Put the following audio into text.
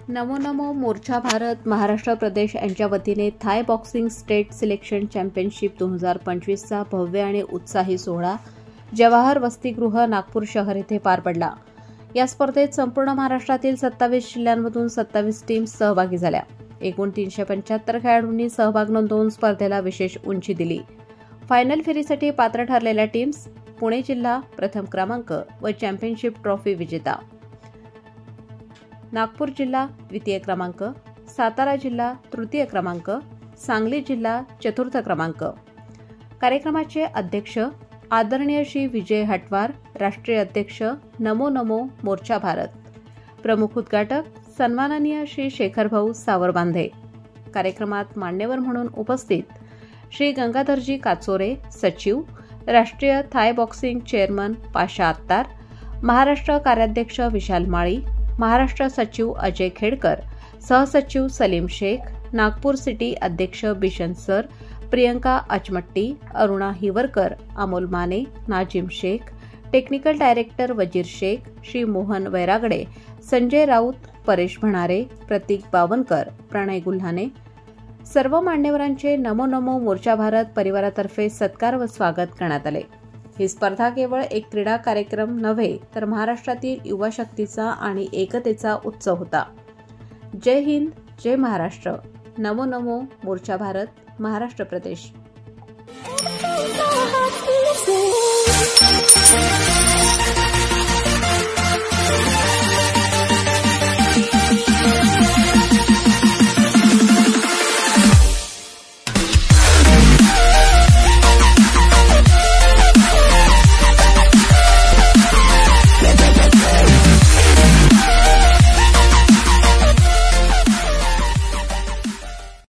नमो नमो मोर्चा भारत महाराष्ट्र प्रदेश यांच्या वतीने थाय boxing state selection championship 2025चा भव्य आणि उत्साही सोहळा जवाहर वसतिगृह नागपूर शहर येथे पार पडला। या स्पर्धेत संपूर्ण महाराष्ट्रातील 27 जिल्ह्यांमधून 27 टीम्स सहभागी झाल्या। एकूण 375 खेळाडूंनी सहभाग नोंदवून स्पर्धेला विशेष उंची दिली। फायनल फेरीसाठी पात्र ठरलेल्या टीम्स पुणे जिल्हा प्रथम क्रमांक व चॅम्पियनशिप ट्रॉफी विजेता, नागपूर जिल्हा द्वितीय क्रमांक, सातारा जिल्हा तृतीय क्रमांक, सांगली जिल्हा चतुर्थ क्रमांक। कार्यक्रमाचे अध्यक्ष आदरणीय श्री विजय हटवार, राष्ट्रीय अध्यक्ष नमो नमो मोर्चा भारत, प्रमुख उद्घाटक सन्माननीय श्री शेखरभाऊ सावरबांधे। कार्यक्रमात मान्यवर म्हणून उपस्थित श्री गंगाधरजी काचोरे, सचिव, राष्ट्रीय थाय बॉक्सिंग चेअरमन पाशा अत्तार, महाराष्ट्र कार्याध्यक्ष विशाल माळी, महाराष्ट्र सचिव अजय खेडकर, सहसचिव सलीम शेख, नागपूर सिटी अध्यक्ष Bishan sir, Priyanka Achmatti, Aruna Hiwarkar, Amol Mane, Nazim Shaikh, technical director Wazir Shaikh, Shri Mohan Wairagade, Sanjay Raut, Paresh Bhanare, Pratik Bawankar, Pranay Gulhane, सर्व मान्यवरांचे नमो नमो मोर्चा भारत परिवारातर्फे सत्कार व स्वागत करण्यात आले। ही स्पर्धा केवळ एक क्रीडा कार्यक्रम नव्हे तर महाराष्ट्रातील युवा शक्तीचा आणि एकतेचा उत्सव होता। जय हिंद, जय महाराष्ट्र। नमो नमो मोर्चा भारत महाराष्ट्र प्रदेश।